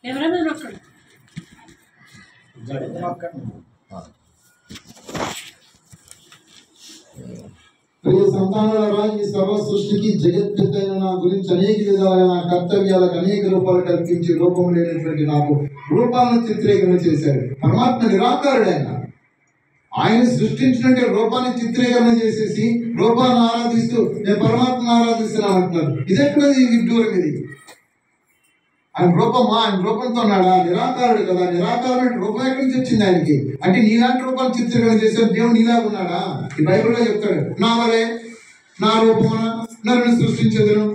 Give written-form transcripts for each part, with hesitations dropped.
ఎవరైనా నొక్కండి. ప్రియ సంతానారా, ఈ సర్వ సృష్టికి జగత్తుకైన నా గురించి అనేక విధాలుగా నా కర్తవ్యాలకు అనేక రూపాలు కల్పించి రూపం లేనటువంటి నాకు రూపాలను చిత్రీకరణ చేశారు. పరమాత్మ నిరాకారుడైన ఆయన సృష్టించినట్టే రూపాన్ని చిత్రీకరణ చేసేసి రూపాన్ని ఆరాధిస్తూ నేను పరమాత్మను ఆరాధిస్తున్నాను అంటున్నారు. ఇదెక్కడది విడ్డూరం ఇది? ఆయన రూపమా? ఆయన రూపంతో ఉన్నాడా? నిరాకారుడు కదా. నిరాకారుడు రూపం ఎక్కడి నుంచి వచ్చింది ఆయనకి? అంటే నీలాంటి రూపాన్ని చిత్రీకరణ చేశారు. దేవుడు నీలాగా ఉన్నాడా? ఈ బైబిల్లో చెప్తాడు, నా వలే నా రూపమున నన్ను సృష్టించదును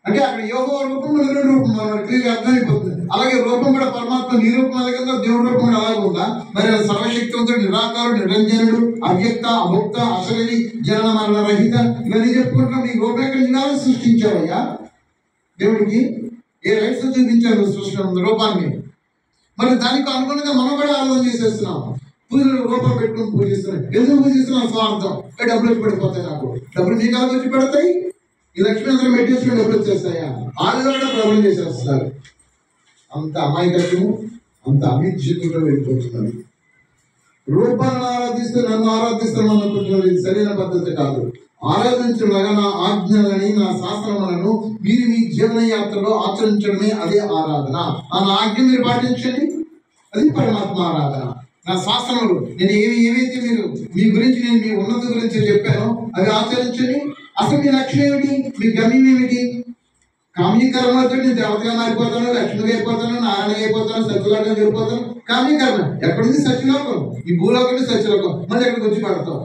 అంటే అక్కడ యోగ రూపం నన్ను రూపం క్లియర్గా అర్థమైపోతుంది. అలాగే రూపం కూడా పరమాత్మ నీ రూపం అలాగే ఉందా, దేవుడి రూపం కూడా అలాగే ఉందా? మరి సర్వశక్తివంతుడు, నిరాకారుడు, నిరంజనుడు, అవ్యక్త, అభుక్త, అసలి, జనన మరణ రహిత ఇవన్నీ చెప్పుకుంటున్నాం. నీ రూపం ఎక్కడ నీలాగా సృష్టించావయ్యా? దేవుడికి ఏ రైట్స్ చూపించారు సృష్టి రూపాన్ని? మరి దానికి అనుగుణంగా మనం కూడా ఆలోచన చేసేస్తున్నాం. పూజలు రూపం పెట్టుకుని పూజిస్తున్నాం. ఎందుకు పూజిస్తున్నాం? స్వార్థం. డబ్బులు వచ్చి పడిపోతాయి. నాకు డబ్బులు మీ కాలం వచ్చి పడతాయి. ఈ లక్ష్మీంద్రం మెడిటేషన్ డబ్బులు వచ్చేస్తాయా? వాళ్ళు కూడా ప్రాబ్లం చేసేస్తున్నారు. అంత అమాయకత్వము, అంత అవిద్యుత్తుగా వెళ్ళిపోతున్నది. రూపాలను ఆరాధిస్తూ నన్ను ఆరాధిస్తున్నాను అనుకుంటున్నది ఇది సరైన పద్ధతి కాదు. ఆరాధించడగా నా ఆజ్ఞలని, నా శాసనములను మీరు మీ జీవన యాత్రలో ఆచరించడమే అదే ఆరాధన. నా ఆజ్ఞ మీరు పాటించండి, అది పరమాత్మ ఆరాధన. నా శాసనములు నేను ఏవైతే మీరు మీ గురించి నేను మీ ఉన్నతి గురించి చెప్పానో అవి ఆచరించండి. అసలు మీ లక్ష్యం ఏమిటి? మీ గమ్యం ఏమిటి? కామ్యకర్మలతో నేను దేవతగా మారిపోతాను, లక్ష్మిగా అయిపోతాను, నారాయణగా అయిపోతాను, సత్యలోకంగా వెళ్ళిపోతాను. కామ్యకర్మ ఎక్కడుంది? సత్యలోకం. ఈ భూలోకం సత్యలోకం. మళ్ళీ ఎక్కడికి వచ్చి పడతావు.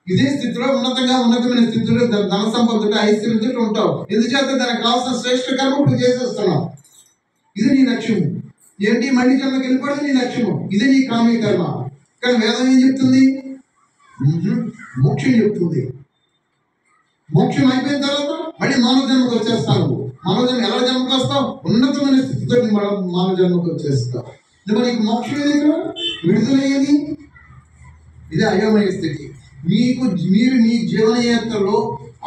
ఇదే స్థితిలో ఉన్నతమైన స్థితిలో ధన సంపదతో ఐశ్వర్యంతో ఉంటావు. ఎందుచేత దానికి కావాల్సిన శ్రేష్ఠ కర్మ ఇప్పుడు చేసేస్తున్నావు. ఇది నీ లక్ష్యం. ఏంటి? మళ్ళీ జన్మకి వెళ్ళిపోవడం నీ లక్ష్యము. ఇదే నీ కామ్య కర్మ. కానీ వేదం ఏం చెప్తుంది? మోక్షం చెప్తుంది. మోక్షం అయిపోయిన తర్వాత మళ్ళీ మానవ జన్మకు వచ్చేస్తావు. మానవ జన్మ ఎలా జన్మకు వస్తావు? ఉన్నతమైన స్థితితో మానవ జన్మకు వచ్చేస్తావు. మరి నీకు మోక్షం ఏది? ఇక్కడ విడుదలయ్యేది ఇదే అయోమయ స్థితి. మీరు మీ జీవనయాత్రలో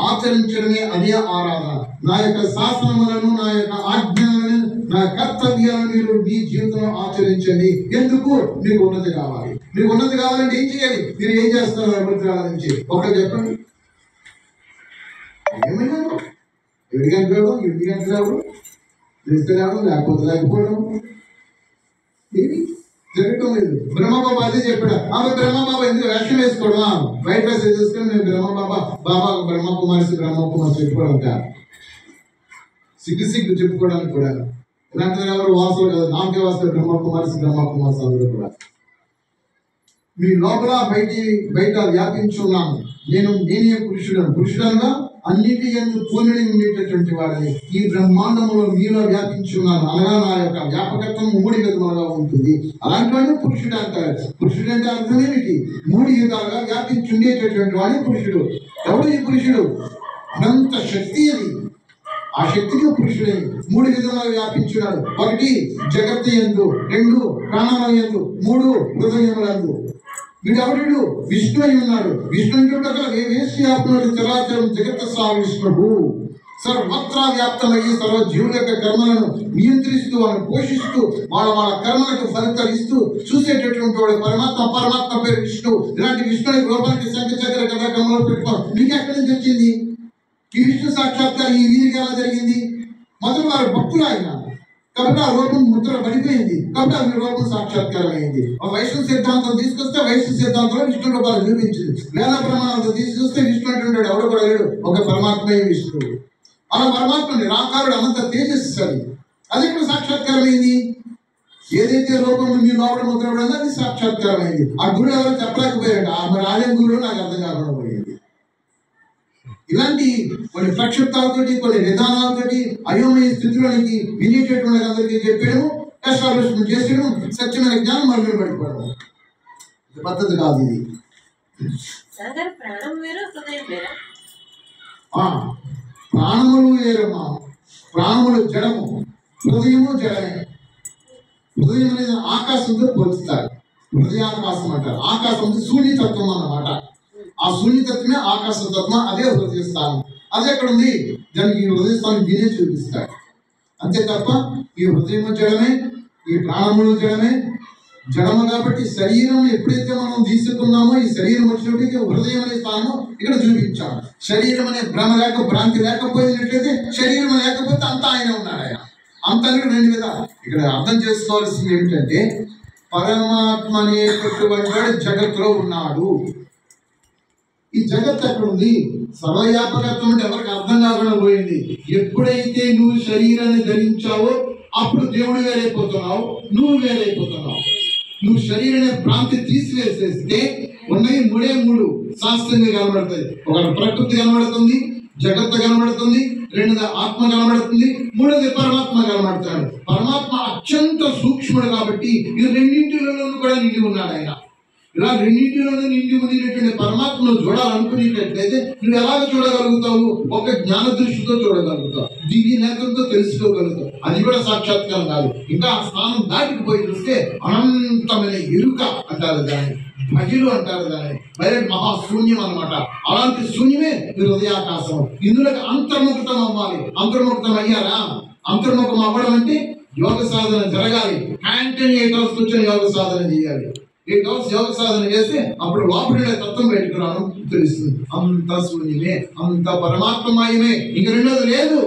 ఆచరించడమే అదే ఆరాధన. నా యొక్క శాసనములను, నా యొక్క ఆజ్ఞలను, నా కర్తవ్యాలను మీరు మీ జీవితంలో ఆచరించండి. ఎందుకు? మీకు ఉన్నతి కావాలి. మీకు ఉన్నతి కావాలంటే ఏం చేయాలి? మీరు ఏం చేస్తారు? అభివృద్ధి ఆలోచించి ఒకటి చెప్పండి. ఏమైనా 7 గంటలు 8 గంటలు రావడం లేకపోవడం ఏమి జరగటం లేదు. బ్రహ్మబాబా అదే చెప్పాడు. బ్రహ్మబాబా ఎందుకు వేషం వేసుకోవడం? వైట్ డ్రెస్ వేసేసుకొని నేను బ్రహ్మబాబా బ్రహ్మకుమారి చెప్పుకోవడం కాదు. సిగ్గు చెప్పుకోవడానికి కూడా ఇలాంటి ఎవరు వాసులు కాదు. నాకే వాసులు బ్రహ్మకుమారి అందరూ కూడా మీ లోపల బయట వ్యాపించున్నాను. నేనే పురుషుడనగా అన్నిటి ఎందుకు పూర్ణి ఉండేటటువంటి వాడిని ఈ బ్రహ్మాండంలో మీలో వ్యాపించున్నాను. అనగా నా యొక్క వ్యాపకత్వం 3 విధాలుగా ఉంటుంది. అలాంటి వాడిని పురుషుడు అంటారు. పురుషుడు అంటే అర్థం ఏమిటి? 3 విధాలుగా వ్యాపించి ఉండేటటువంటి వాడిని పురుషుడు. ఎవడు ఈ పురుషుడు? అనంత శక్తి అది. ఆ శక్తికి పురుషుడే 3 విధాలుగా వ్యాపించున్నాడు. 1 జగత్తు యందు, 2 ప్రాణముల యందు, 3 హృదయములందు. వీడెవడు? విష్ణు అయి ఉన్నాడు. విష్ణు వ్యాప్తున్నాడు. చరాచరం జగత్ సా విష్ణువు సర్వత్రా వ్యాప్తమయ్యి సర్వ జీవుల యొక్క కర్మలను నియంత్రిస్తూ వాళ్ళని పోషిస్తూ వాళ్ళ కర్మలకు ఫలితాలు ఇస్తూ చూసేటటువంటి వాడు పరమాత్మ పేరు విష్ణు. ఇలాంటి విష్ణుని రూపానికి శంఖచక్ర కథ కమ్మలో పెట్టుకోవాలి. మీకు ఎక్కడి నుంచి వచ్చింది ఈ విష్ణు సాక్షాత్కారం? ఈ వీరికి ఎలా జరిగింది? మొదటి వారు భక్తులు ఆయన కాబట్టి ఆ రూపం ముద్ర పడిపోయింది. కాబట్టి ఆ రూపం సాక్షాత్కారం అయింది. ఆ వైష్ణవ సిద్ధాంతం తీసుకొస్తే వైష్ణవ సిద్ధాంతంలో విష్ణు రూపాలు చూపించింది. వేద ప్రమాణాలతో తీసుకొస్తే విష్ణు అంటుంటాడు. ఎవడో కూడా లేడు, ఒక పరమాత్మయే విష్ణువు. అలా పరమాత్మ నిరాకారుడు, అనంత తేజస్సు. అది ఇక్కడ సాక్షాత్కారం అయింది. ఏదైతే రూపం మీ లోపల ముద్ర పడిందో అది సాక్షాత్కారం అయింది. ఆ గురువు ఎవరో చెప్పలేకపోయాడు. మరి ఆలయం గురువు నాకు అర్థం కాకుండా పోయింది. ఇలాంటి కొన్ని ప్రక్షిప్తాలతోటి, కొన్ని విధానాలతోటి అయోమయ స్థితిలోనికి వినేటటువంటి అందరికీ చెప్పడం, ఎస్టాబ్లిష్మెంట్ చేసడం, సత్యమైన జ్ఞానం మరుగున పడిపోవడం పద్ధతి కాదు ఇది. ప్రాణములు వేరమ్మా. ప్రాణములు జడము, హృదయము జడమే. హృదయం అనేది ఆకాశంతో పోల్చుతారు. హృదయాకాశం అంటారు. ఆకాశం అంటే శూన్యతత్వం అన్నమాట. ఆ శూన్యతత్వమే ఆకాశతత్వం. అదే హృదయ స్థానం. అది ఎక్కడ ఉంది? దానికి హృదయ స్థానం దీనే చూపిస్తాడు. అంతే తప్ప ఈ హృదయం జడమే, ఈ ప్రాణములు జడమే. జడము కాబట్టి శరీరం ఎప్పుడైతే మనం తీసుకున్నామో ఈ శరీరం వచ్చినప్పటికీ హృదయం అనే స్థానం ఇక్కడ చూపించాం. శరీరం అనే భ్రాంతి లేకపోయినట్లయితే, శరీరం లేకపోతే అంతా ఆయన ఉన్నాడు. ఆయన అంతా రెండు విధాలు ఇక్కడ అర్థం చేసుకోవాల్సింది ఏమిటంటే, పరమాత్మ అనేటటువంటి వాడు జగత్తులో ఉన్నాడు. ఈ జగత్ ఎక్కడ ఉంది? సర్వవ్యాపకత్వం అంటే ఎవరికి అర్థం కాకుండా పోయింది. ఎప్పుడైతే నువ్వు శరీరాన్ని ధరించావో అప్పుడు దేవుడు వేరైపోతున్నావు, నువ్వు వేరైపోతున్నావు. నువ్వు శరీరాన్ని భ్రాంతి తీసివేసేస్తే ఉన్నవి మూడు శాస్త్రంగా కనబడుతుంది. ఒకటి ప్రకృతి కనబడుతుంది, జగత్తు కనబడుతుంది, రెండోది ఆత్మ కనబడుతుంది, మూడోది పరమాత్మ కనబడతాడు. పరమాత్మ అత్యంత సూక్ష్ముడు కాబట్టి ఈ రెండింటిలోనూ కూడా నిండి ఉన్నాడు ఆయన. ఇలా రెండింటిలోనూ నిండి ఉండినటువంటి పరమాత్మను చూడాలనుకునేటట్లయితే నువ్వు ఎలాగ చూడగలుగుతావు? ఒక జ్ఞాన దృష్టితో చూడగలుగుతావు, దివ్య నేత్రంతో తెలుసుకోగలుగుతావు. అది కూడా సాక్షాత్కారం కాదు. ఇంకా ఆ స్థానం దాటికి పోయి చూస్తే అనంతమైన ఎరుక అంటారు దాన్ని, భజలు అంటారు దాన్ని, మరి మహాశూన్యం అనమాట. అలాంటి శూన్యమే హృదయాకాశం. ఇందులో అంతర్ముఖతం అవ్వాలి. అంతర్ముఖతం అయ్యారా? అంతర్ముఖం అవ్వడం అంటే యోగ సాధన జరగాలి. క్యాంటీన్ 8 hours కూర్చొని యోగ సాధన చేయాలి. 8 hours యోగ సాధన చేస్తే అప్పుడు లోపల తత్వం బయటకు రావడం తెలుస్తుంది. అంత శూన్యమే, అంత పరమాత్మమయమే. ఇంక రెండోది లేదు.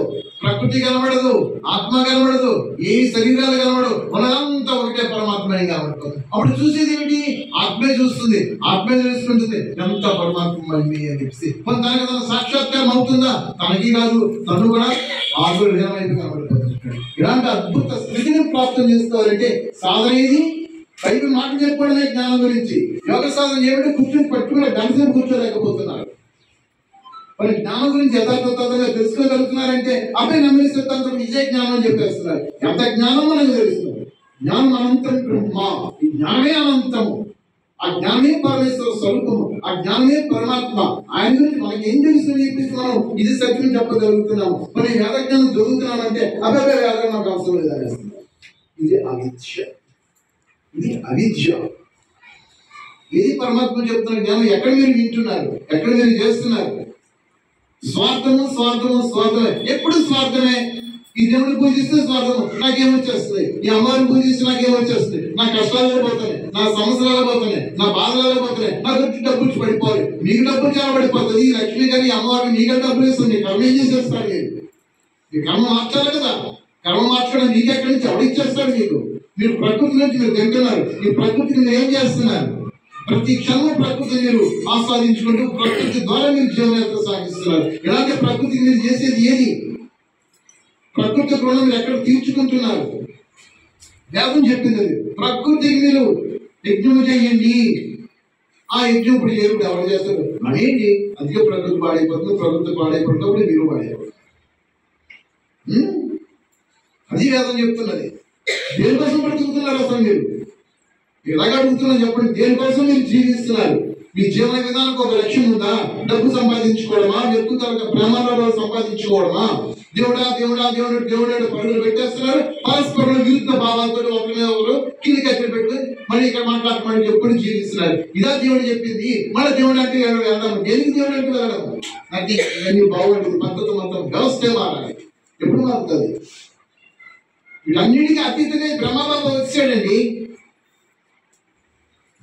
ప్రకృతి కనబడదు, ఆత్మ కనబడదు, ఏ శరీరాలు కనబడదు, మనంతా ఒకటే పరమాత్మని కనబడుతుంది. అప్పుడు చూసేది ఏమిటి? ఆత్మే చూస్తుంది, ఆత్మే తెలుసుకుంటుంది ఎంత పరమాత్మమయమే అని చెప్పి. తనకి తన సాక్షాత్కారం అవుతుందా? తనకి కాదు, తను కూడా ఆదుర్యమైపు కనబడుతుంది. ఇలాంటి అద్భుత స్థితిని ప్రాప్తం చేసుకోవాలంటే సాధన ఏది? బైబిల్ మాట చెప్పడమే జ్ఞానం గురించి. యోగ సాధన ఏమిటో కూర్చొని పట్టుకుని గంటసేపు కూర్చోలేకపోతున్నారు. మరి జ్ఞానం గురించి యథాతథంగా తెలుసుకోగలుగుతున్నారంటే అబ్బాయి నమ్మిన సిద్ధాంతం ఇదే జ్ఞానం అని చెప్పేస్తున్నారు. ఎంత జ్ఞానం మనకు తెలుస్తుంది. జ్ఞానం అనంతం బ్రహ్మ. ఈ జ్ఞానమే అనంతము. ఆ జ్ఞానమే పరమేశ్వర స్వరూపము. ఆ జ్ఞానమే పరమాత్మ. ఆయన గురించి మనకి ఏం తెలుస్తుంది చెప్పేసి మనం ఇది సత్యం చెప్పగలుగుతున్నాము. మనం వేద జ్ఞానం చదువుతున్నామంటే అబ్బాయి వేదం నాకు అవసరం లేదనేస్తున్నారు. ఇది అవిద్య. ఇది అవిద్య. ఏది పరమాత్మ చెప్తున్న జ్ఞానం ఎక్కడ మీరు వింటున్నారు, ఎక్కడ మీరు చేస్తున్నారు? స్వార్థము స్వార్థము స్వార్థమే. ఎప్పుడు స్వార్థమే. ఈ దేవుడిని పూజిస్తే స్వార్థము. నాకేమొచ్చేస్తుంది? ఈ అమ్మవారిని పూజిస్తే నాకేమొచ్చేస్తుంది? నా కష్టాలు పోతున్నాయి, నా సమస్యలు పోతున్నాయి, నా బాధలు పోతున్నాయి, నా గురించి డబ్బులు పడిపోవాలి. మీకు డబ్బులు చాలా పడిపోతుంది. ఈ లక్ష్మి కానీ అమ్మవారిని మీకే డబ్బులు ఇస్తుంది. కర్మ ఏం చేసేస్తాడు? మీరు ఈ కర్మ మార్చాలి కదా. కర్మ మార్చడం మీకెక్కడి నుంచి ఎవడిచ్చేస్తాడు మీకు? మీరు ప్రకృతి నుంచి మీరు తింటున్నారు. ఈ ప్రకృతిని మీరు ఏం చేస్తున్నారు? ప్రతి క్షణం ప్రకృతిని మీరు ఆస్వాదించుకుంటూ ప్రకృతి ద్వారా మీరు జీవనయాత్ర సాగిస్తున్నారు. ఇలాంటి ప్రకృతికి మీరు చేసేది ఏది? ప్రకృతి కూడా మీరు ఎక్కడ తీర్చుకుంటున్నారు? వేదం చెప్పింది అది. ప్రకృతికి మీరు యజ్ఞం చేయండి. ఆ యజ్ఞం ఇప్పుడు దేవుడు ఎవరు చేస్తారు? అదేంటి? అధిక ప్రకృతి పాడైపోతుంది, ప్రకృతి పాడైపోతుంది, మీరు పాడైపోతుంది. అది వేదం చెప్తున్నది. దేనికోసం బ్రతుకుతున్నారు అసలు మీరు? ఎలాగ అడుగుతున్నా చెప్పండి. దేనికోసం మీరు జీవిస్తున్నారు? మీ జీవన విధానికి ఒక లక్ష్యం ఉందా? డబ్బు సంపాదించుకోవడమా? వ్యక్తిగత ప్రమాణాలు సంపాదించుకోవడమా? దేవుడా దేవుడా దేవుడు దేవుడు పరుగులు పెట్టేస్తున్నారు. పరస్పరం విరుద్ధ భావాలతో ఒకరి మీద ఒకరు కింది కట్టెలు పెట్టుకుని మళ్ళీ ఇక్కడ మాట్లాడమని చెప్పుకొని జీవిస్తున్నారు. ఇదా దేవుడు చెప్పింది. మళ్ళీ దేవుడు అంటే వెళ్దాము. దేనికి దేవుడు అంటే వెళ్ళడం? నాకు ఇవన్నీ బాగుంటుంది. పద్ధతి మొత్తం వ్యవస్థే మారాలి. ఎప్పుడు మారుతుంది? వీటన్నిటికీ అతీతంగా బ్రహ్మబాబా వచ్చాడండి.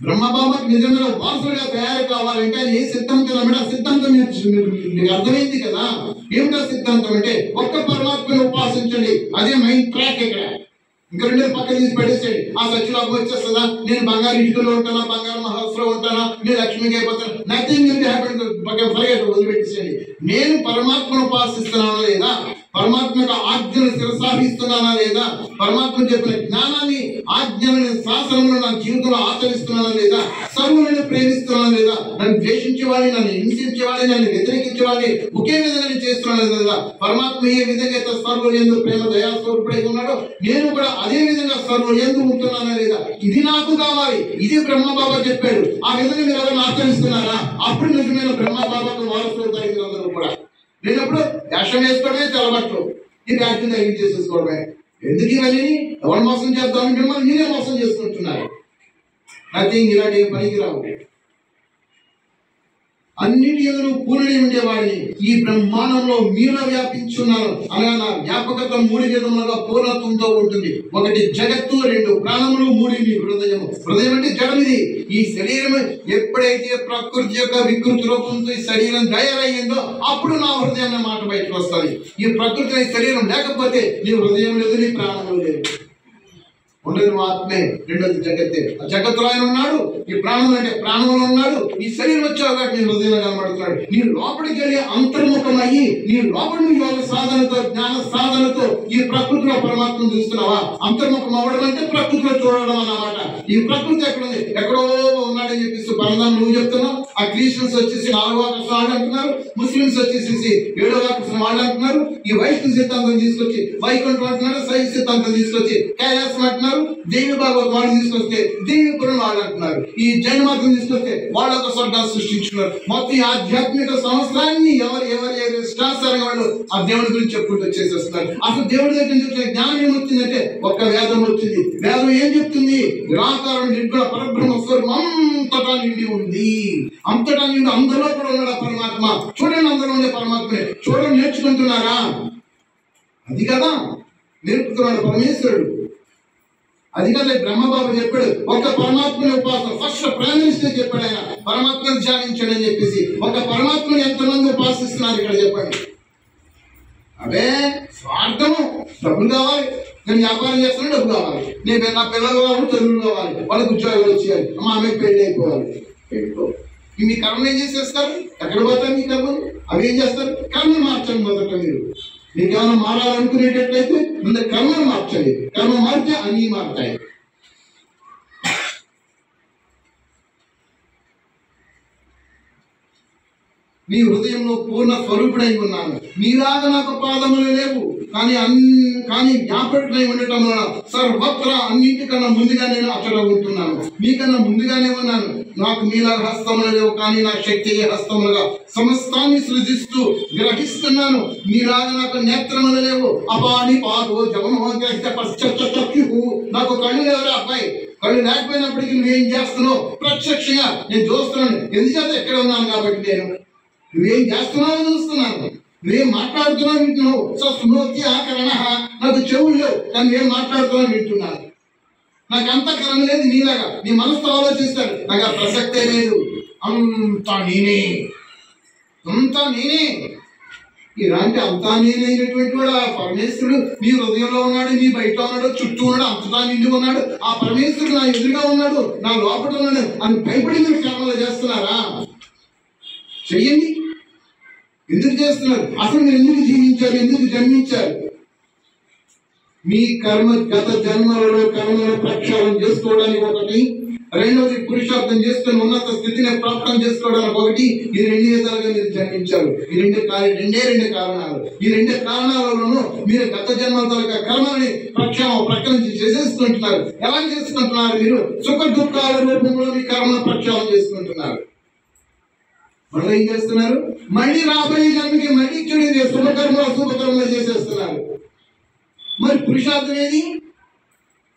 బ్రహ్మబాబాకి నిజమైన వారసులుగా తయారు కావాలంటే ఆయన ఏ సిద్ధాంతం అంటే ఆ సిద్ధాంతం మీకు అర్థమైంది కదా. ఏమిటా సిద్ధాంతం అంటే ఒక్క పరమాత్మను ఉపాసించండి. అదే మైండ్ ట్రాక్. ఇక్కడ ఇంకా రెండు పక్కన తీసి పడేసేయండి. ఆ సత్యలోకి వచ్చేస్తుందా? నేను బంగారు ఇటుకలో ఉంటానా, బంగారు మహోత్సవం ఉంటానా, నేను లక్ష్మికి అయిపోతాను. Nothing will happen. వదిలిపెట్టేసేయండి. నేను పరమాత్మను ఉపాసిస్తున్నానా లేదా? పరమాత్మ యొక్క ఆజ్ఞను శిరసాహిస్తున్నానా లేదా? పరమాత్మ చెప్పిన జ్ఞానాన్ని, ఆజ్ఞలని, శాసనములు నా జీవితంలో ఆచరిస్తున్నానా లేదా? సర్వులను ప్రేమిస్తున్నానా లేదా? నన్ను ద్వేషించేవాడిని, నన్ను హింసించేవాడిని, నన్ను వ్యతిరేకించేవాడిని ఒకే విధంగా చేస్తున్నాను లేదా? పరమాత్మ ఏ విధంగా అయితే సర్వులు ఎందు ప్రేమ దయాస్వరూపుడై ఉన్నాడో నేను కూడా అదే విధంగా సర్వులు ఎందు ఉంటున్నానా లేదా? ఇది నాకు కావాలి. ఇది బ్రహ్మబాబా చెప్పాడు. ఆ విధంగా మీరు ఎవరైనా ఆచరిస్తున్నారా? అప్పుడు నిజమైన బ్రహ్మబాబాకు వారసులు అందరూ కూడా. నేనప్పుడు వేషం వేసుకోవడమే, తెల్లబట్టలు ఈ వ్యాఖ్యను తగ్గి చేసేసుకోవడమే. ఎందుకు ఇవన్నీ? ఎవరు మోసం చేద్దామని మిమ్మల్ని మీరే మోసం చేసుకుంటున్నారు. నథింగ్. ఇలాంటి పనికి రావు. అన్నిటి యందు పూర్ణుడై ఉండేవాడిని ఈ బ్రహ్మాండంలో మీలో వ్యాపించున్నాను అనగా నా జ్ఞాపకత్వం 3 విధములుగా పూర్ణత్వంతో ఉంటుంది. 1 జగత్తు, 2 ప్రాణములు, 3 మీ హృదయము. హృదయం అంటే జడమిది. ఈ శరీరం ఎప్పుడైతే ప్రకృతి యొక్క వికృతి రూపంతో ఈ శరీరం తయారయ్యిందో అప్పుడు నా హృదయం అనే మాట బయటకు వస్తుంది. ఈ ప్రకృతి అనే శరీరం లేకపోతే నీ హృదయం లేదు, నీ ప్రాణములు లేదు. ఉండదు ఆత్మే. రెండోది జగత్తే. ఆ జగత్తులో ఆయన ఉన్నాడు. ఈ ప్రాణం అంటే ప్రాణంలో ఉన్నాడు. ఈ శరీరం వచ్చావు కాబట్టి నీ హృదయంలో కనబడుతున్నాడు. నీ లోపలికి వెళ్ళి అంతర్ముఖమయ్యి నీ లోపలి యోగ సాధనతో, జ్ఞాన సాధనతో ఈ ప్రకృతిలో పరమాత్మను చూస్తున్నావా? అంతర్ముఖం అవ్వడం అంటే ప్రకృతిలో చూడడం అన్నమాట. ఈ ప్రకృతి ఎక్కడ ఉంది? ఎక్కడో ఉన్నాడని చెప్పేసి పరమాత్మ నువ్వు చెప్తున్నావు. ఆ క్రిస్టియన్స్ వచ్చేసి 4వ ఆకర్షణ వాళ్ళు అంటున్నారు, ముస్లింస్ వచ్చేసి 7వ ఆకర్షణ వాళ్ళు అంటున్నారు. ఈ వైష్ణవ సిద్ధాంతం తీసుకొచ్చి వైకుంఠం అంటున్నారు, శైవ సిద్ధాంతం తీసుకొచ్చి కైలాసం అంటున్నారు, దేవి భాగవత్ వాళ్ళు తీసుకొస్తే దేవిపురం వాళ్ళు అంటున్నారు, ఈ జైన మతం తీసుకొస్తే వాళ్ళ ఒక స్వర్గాన్ని సృష్టించుకున్నారు. మొత్తం ఈ ఆధ్యాత్మిక సంవత్సరాన్ని ఎవరు ఇష్టానుసారంగా వాళ్ళు ఆ దేవుడి గురించి చెప్పుకుంటూ వచ్చేసేస్తున్నారు. అసలు దేవుడి దగ్గర నుంచి వచ్చిన జ్ఞానం ఏమొచ్చిందంటే ఒక్క వేదం వచ్చింది. వేదం ఏం చెప్తుంది? నిరాకారం నిర్గుణ పరబ్రహ్మ స్వరూపం అంతటా నిండి ఉంది. అంతటా నిండి అందరిలో కూడా ఉన్నాడు ఆ పరమాత్మ. చూడండి, అందరూ ఉండే పరమాత్మనే చూడండి. నేర్చుకుంటున్నారా? అది కదా నేర్పుతున్నాడు పరమేశ్వరుడు. అది కదా బ్రహ్మబాబు చెప్పాడు, ఒక పరమాత్మని ఉపాసన. ఫస్ట్ ప్రైమ్ మినిస్టర్ చెప్పాడు ఆయన, పరమాత్మను ధ్యానించాడు అని చెప్పేసి. ఒక పరమాత్మని ఎంతమంది ఉపాసిస్తున్నారు ఇక్కడ చెప్పండి. అవే స్వార్థము. డబ్బులు కావాలి, నేను వ్యాపారం చేస్తున్నా, డబ్బు కావాలి. నేను నా పిల్లలు కావాలి, చదువులు కావాలి, వాళ్ళకి ఉద్యోగాలు వచ్చేయాలి, మా అమ్మాయికి పెళ్లి అయిపోవాలి. మీ కర్మలు ఏం చేసేస్తారు? ఎక్కడ పోతారు మీ కర్మలు? అవి ఏం చేస్తారు? కర్మలు మార్చండి మొదట. మీకు ఏమైనా మారాలనుకునేటట్లయితే ముందు కర్మను మార్చండి. కర్మ మారితే అన్నీ మారుతాయి. మీ హృదయంలో పూర్ణ స్వరూపుడై ఉన్నాను. మీలాగా నాకు పాదములు లేవు, కానీ జ్ఞాపకుడై ఉండటం వలన సర్వత్రా అన్నింటికన్నా ముందుగా నేను అక్కడ ఉంటున్నాను. మీకన్నా ముందుగానే ఉన్నాను. నాకు మీలాగా హస్తములు లేవు, కానీ నా శక్తి హస్తములుగా సమస్తాన్ని సృజిస్తూ గ్రహిస్తున్నాను. మీలాగా నాకు నేత్రములు లేవు. అపాని పాదో జగమో పశ్చు. నాకు కళ్ళు లేవురా అబ్బాయి. కళ్ళు లేకపోయినప్పటికీ నువ్వేం చేస్తున్నావు? ప్రత్యక్షంగా నేను చూస్తున్నాను. ఎందుచేత ఎక్కడ ఉన్నాను కాబట్టి నువ్వేం చేస్తున్నావు చూస్తున్నాను. నువ్వేం మాట్లాడుతున్నావు వింటున్నావు. స్వస్మృతి ఆకరణ. నాకు చెవులు లేవు, కానీ నేను మాట్లాడుతున్నాను వింటున్నాను. నాకు అంతఃకరణ లేదు నీలాగా. నీ మనసుతో ఆలోచిస్తాడు, నాకు ఆ ప్రసక్తే లేదు. అంతా నేనే. ఇలాంటి అంతా నేనైనటువంటి వాడు ఆ పరమేశ్వరుడు నీ హృదయంలో ఉన్నాడు, నీ బయట ఉన్నాడు, చుట్టూ ఉన్నాడు, అంతటా నిండి ఉన్నాడు. ఆ పరమేశ్వరుడు నా ఎదురుగా ఉన్నాడు, నా లోపల ఉన్నాడు అని భయపడి మీరు కర్మలు చేస్తున్నారా? చెయ్యండి. ఎందుకు చేస్తున్నారు? అసలు మీరు ఎందుకు జీవించారు? ఎందుకు జన్మించారు? మీ గత జన్మలలో కర్మలను ప్రక్షాళన చేసుకోవడానికి ఒకటి, రెండవది పురుషార్థం చేసుకుని ఉన్నత స్థితిని ప్రాప్తం చేసుకోవడానికి ఒకటి. ఈ 2 విధాలుగా మీరు జన్మించారు. ఈ రెండు కారణాలు. ఈ 2 కారణాలలోనూ మీరు గత జన్మల తాలూకా కర్మలని ప్రక్షాళన చేసేసుకుంటున్నారు. ఎలా చేసుకుంటున్నారు? మీరు సుఖ దుఃఖాల రూపంలో మీ కర్మను ప్రక్షాళన చేసుకుంటున్నారు. మళ్ళీ ఏం చేస్తున్నారు? మళ్ళీ రాబోయే జన్మకి మళ్ళీ చెడు శుభకర్మలు చేసేస్తున్నారు. మరి పురుషార్థం ఏది?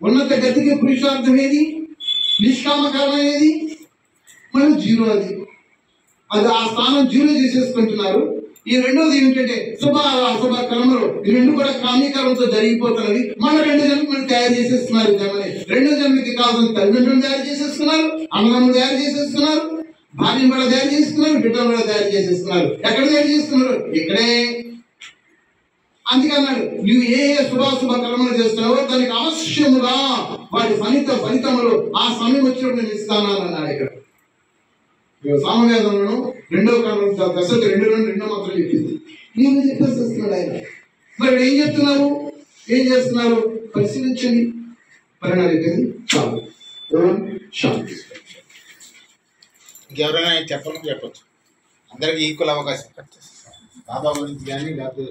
ఉన్నత గతికి పురుషార్థం ఏది? నిష్కామ కర్మ ఏది? మళ్ళీ జీరో. అది ఆ స్థానం జీరో చేసేసుకుంటున్నారు. ఈ రెండోది ఏమిటంటే అశుభ కర్మలు. ఈ 2 కూడా కామీకర్మతో జరిగిపోతున్నవి. మళ్ళీ 2 జన్మలు తయారు చేసేస్తున్నారు. జన్మని 2 జన్మకి కావాల్సిన తల్లిదండ్రులు తయారు చేసేస్తున్నారు, అన్నదమ్ములు తయారు చేసేస్తున్నారు, భార్యను కూడా తయారు చేస్తున్నారు, బిడ్డను కూడా తయారు చేసేస్తున్నారు. ఎక్కడ తయారు చేస్తున్నారు? ఇక్కడే. అందుకన్నాడు, నువ్వు ఏ శుభాశుభ కర్మలు చేస్తున్నావో దానికి అవశ్యముగా వాటి ఫలితములు ఆ సమయం వచ్చినప్పుడు నేను ఇస్తాను అన్నాడు. ఇక్కడ సామవేదంలో 2వ కారణం దశ 2 మాత్రం చెప్పింది. నేను చెప్పేసి వస్తున్నాడు ఆయన. మరి ఏం చెప్తున్నారు? ఏం చేస్తున్నారు? పరిశీలించండి. పరిణామం చాలు. ఓం శాంతి. ఇంకెవరైనా చెప్పచ్చు. అందరికి ఈక్వల్ అవకాశం. బాబా గురించి కానీ లేకపోతే